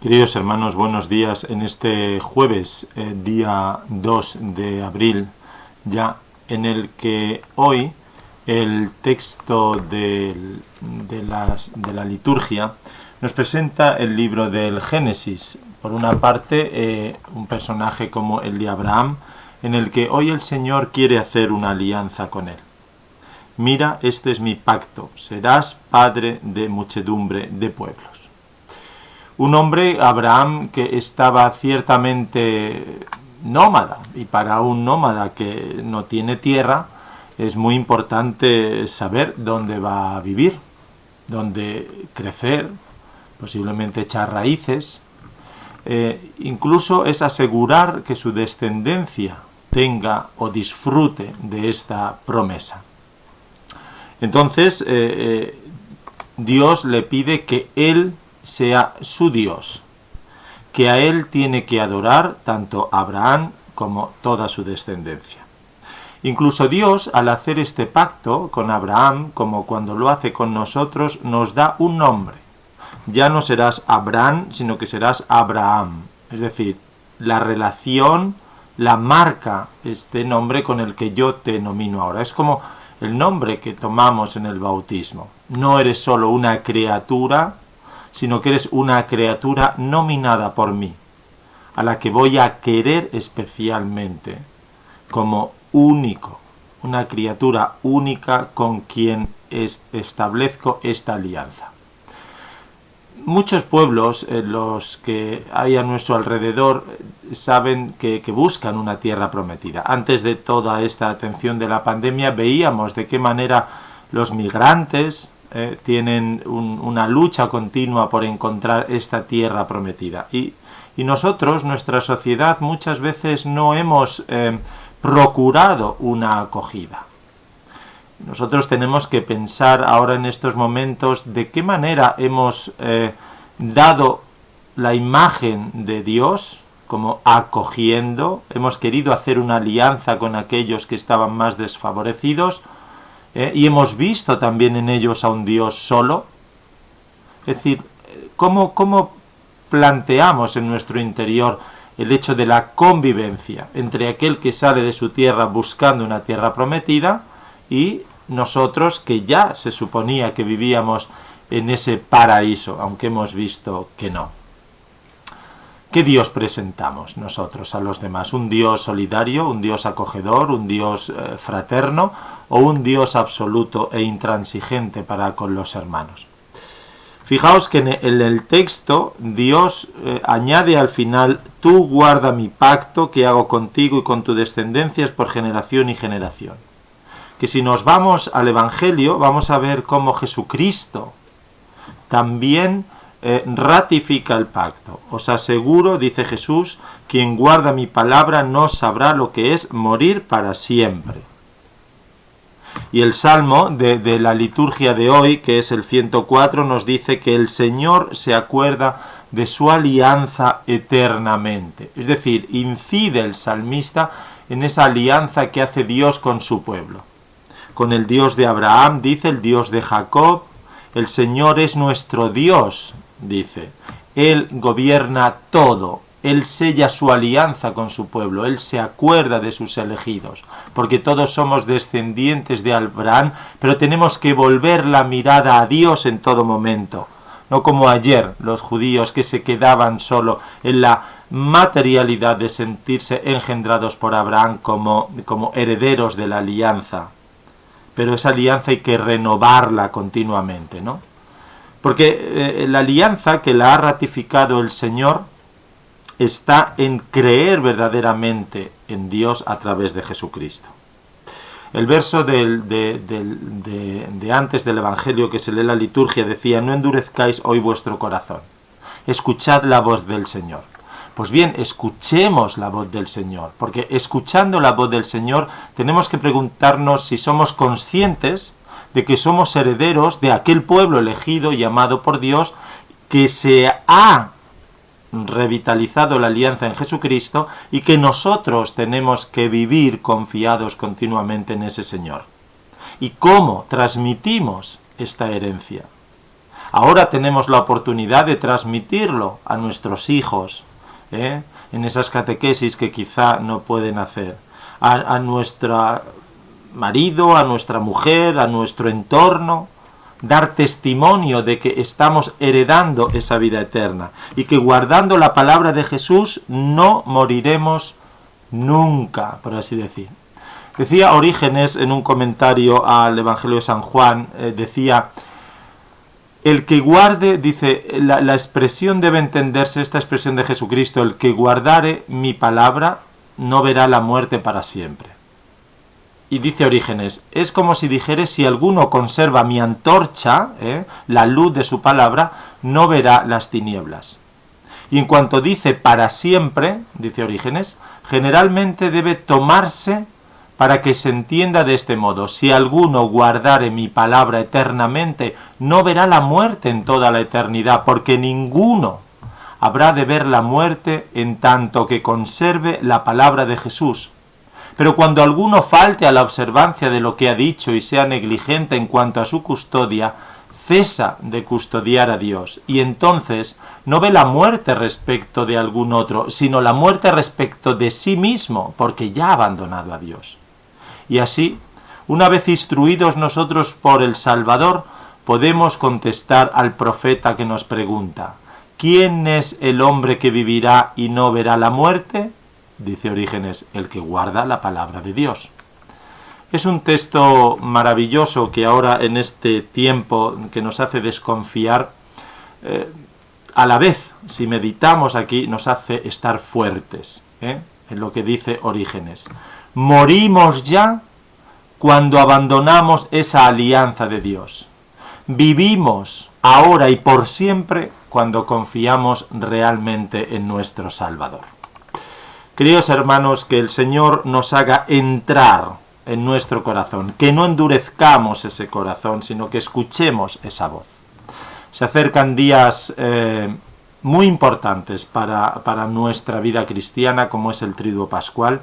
Queridos hermanos, buenos días en este jueves, día 2 de abril, ya en el que hoy el texto de la liturgia nos presenta el libro del Génesis. Por una parte, un personaje como el de Abraham, en el que hoy el Señor quiere hacer una alianza con él. Mira, este es mi pacto, serás padre de muchedumbre de pueblos. Un hombre, Abraham, que estaba ciertamente nómada, y para un nómada que no tiene tierra, es muy importante saber dónde va a vivir, dónde crecer, posiblemente echar raíces. Incluso es asegurar que su descendencia tenga o disfrute de esta promesa. Entonces, Dios le pide que él sea su Dios, que a él tiene que adorar tanto Abraham como toda su descendencia. Incluso Dios, al hacer este pacto con Abraham, como cuando lo hace con nosotros, nos da un nombre. Ya no serás Abraham, sino que serás Abraham. Es decir, la relación, la marca este nombre con el que yo te nomino ahora. Es como el nombre que tomamos en el bautismo. No eres solo una criatura, sino que eres una criatura nominada por mí, a la que voy a querer especialmente como único, una criatura única con quien establezco esta alianza. Muchos pueblos, los que hay a nuestro alrededor, saben que buscan una tierra prometida. Antes de toda esta atención de la pandemia, veíamos de qué manera los migrantes tienen una lucha continua por encontrar esta tierra prometida. Y nosotros, nuestra sociedad, muchas veces no hemos procurado una acogida. Nosotros tenemos que pensar ahora en estos momentos de qué manera hemos dado la imagen de Dios como acogiendo, hemos querido hacer una alianza con aquellos que estaban más desfavorecidos, y hemos visto también en ellos a un Dios solo. Es decir, ¿cómo planteamos en nuestro interior el hecho de la convivencia entre aquel que sale de su tierra buscando una tierra prometida y nosotros que ya se suponía que vivíamos en ese paraíso, aunque hemos visto que no? ¿Qué Dios presentamos nosotros a los demás? ¿Un Dios solidario, un Dios acogedor, un Dios fraterno o un Dios absoluto e intransigente para con los hermanos? Fijaos que en el texto Dios añade al final: tú guarda mi pacto que hago contigo y con tu descendencia por generación y generación. Que si nos vamos al Evangelio vamos a ver cómo Jesucristo también ratifica el pacto. Os aseguro, dice Jesús, quien guarda mi palabra no sabrá lo que es morir para siempre. Y el salmo de la liturgia de hoy, que es el 104, nos dice que el Señor se acuerda de su alianza eternamente. Es decir, incide el salmista en esa alianza que hace Dios con su pueblo. Con el Dios de Abraham, dice, el Dios de Jacob, el Señor es nuestro Dios, dice. Él gobierna todo, Él sella su alianza con su pueblo, Él se acuerda de sus elegidos, porque todos somos descendientes de Abraham, pero tenemos que volver la mirada a Dios en todo momento. No como ayer los judíos que se quedaban solo en la materialidad de sentirse engendrados por Abraham como herederos de la alianza. Pero esa alianza hay que renovarla continuamente, ¿no? Porque la alianza que la ha ratificado el Señor está en creer verdaderamente en Dios a través de Jesucristo. El verso de antes del Evangelio que se lee en la liturgia decía: no endurezcáis hoy vuestro corazón, escuchad la voz del Señor. Pues bien, escuchemos la voz del Señor, porque escuchando la voz del Señor tenemos que preguntarnos si somos conscientes de que somos herederos de aquel pueblo elegido y amado por Dios, que se ha revitalizado la alianza en Jesucristo y que nosotros tenemos que vivir confiados continuamente en ese Señor. ¿Y cómo transmitimos esta herencia? Ahora tenemos la oportunidad de transmitirlo a nuestros hijos, en esas catequesis que quizá no pueden hacer, a nuestro marido, a nuestra mujer, a nuestro entorno, dar testimonio de que estamos heredando esa vida eterna y que guardando la palabra de Jesús no moriremos nunca, por así decir. Decía Orígenes en un comentario al Evangelio de San Juan, decía: el que guarde, dice, la expresión debe entenderse, esta expresión de Jesucristo, el que guardare mi palabra no verá la muerte para siempre. Y dice Orígenes, es como si dijere, si alguno conserva mi antorcha, la luz de su palabra, no verá las tinieblas. Y en cuanto dice para siempre, dice Orígenes, generalmente debe tomarse para que se entienda de este modo: si alguno guardare mi palabra eternamente, no verá la muerte en toda la eternidad, porque ninguno habrá de ver la muerte en tanto que conserve la palabra de Jesús. Pero cuando alguno falte a la observancia de lo que ha dicho y sea negligente en cuanto a su custodia, cesa de custodiar a Dios, y entonces no ve la muerte respecto de algún otro, sino la muerte respecto de sí mismo, porque ya ha abandonado a Dios. Y así, una vez instruidos nosotros por el Salvador, podemos contestar al profeta que nos pregunta: ¿quién es el hombre que vivirá y no verá la muerte? Dice Orígenes, el que guarda la palabra de Dios. Es un texto maravilloso que ahora, en este tiempo que nos hace desconfiar, a la vez, si meditamos aquí, nos hace estar fuertes, en lo que dice Orígenes. Morimos ya cuando abandonamos esa alianza de Dios. Vivimos ahora y por siempre cuando confiamos realmente en nuestro Salvador. Queridos hermanos, que el Señor nos haga entrar en nuestro corazón, que no endurezcamos ese corazón, sino que escuchemos esa voz. Se acercan días muy importantes para nuestra vida cristiana, como es el Triduo Pascual.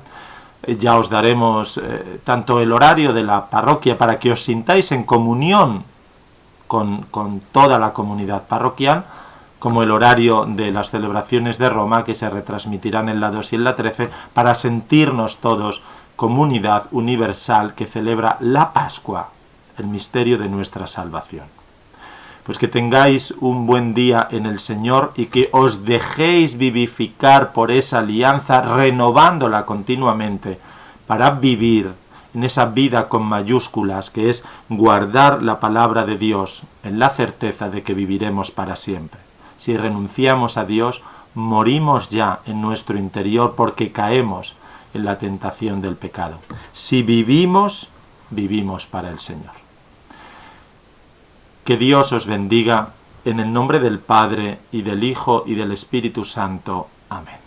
Ya os daremos tanto el horario de la parroquia para que os sintáis en comunión con toda la comunidad parroquial, como el horario de las celebraciones de Roma, que se retransmitirán en la 2 y en la 13, para sentirnos todos comunidad universal que celebra la Pascua, el misterio de nuestra salvación. Pues que tengáis un buen día en el Señor y que os dejéis vivificar por esa alianza, renovándola continuamente, para vivir en esa vida con mayúsculas, que es guardar la palabra de Dios, en la certeza de que viviremos para siempre. Si renunciamos a Dios, morimos ya en nuestro interior porque caemos en la tentación del pecado. Si vivimos, vivimos para el Señor. Que Dios os bendiga, en el nombre del Padre, y del Hijo, y del Espíritu Santo. Amén.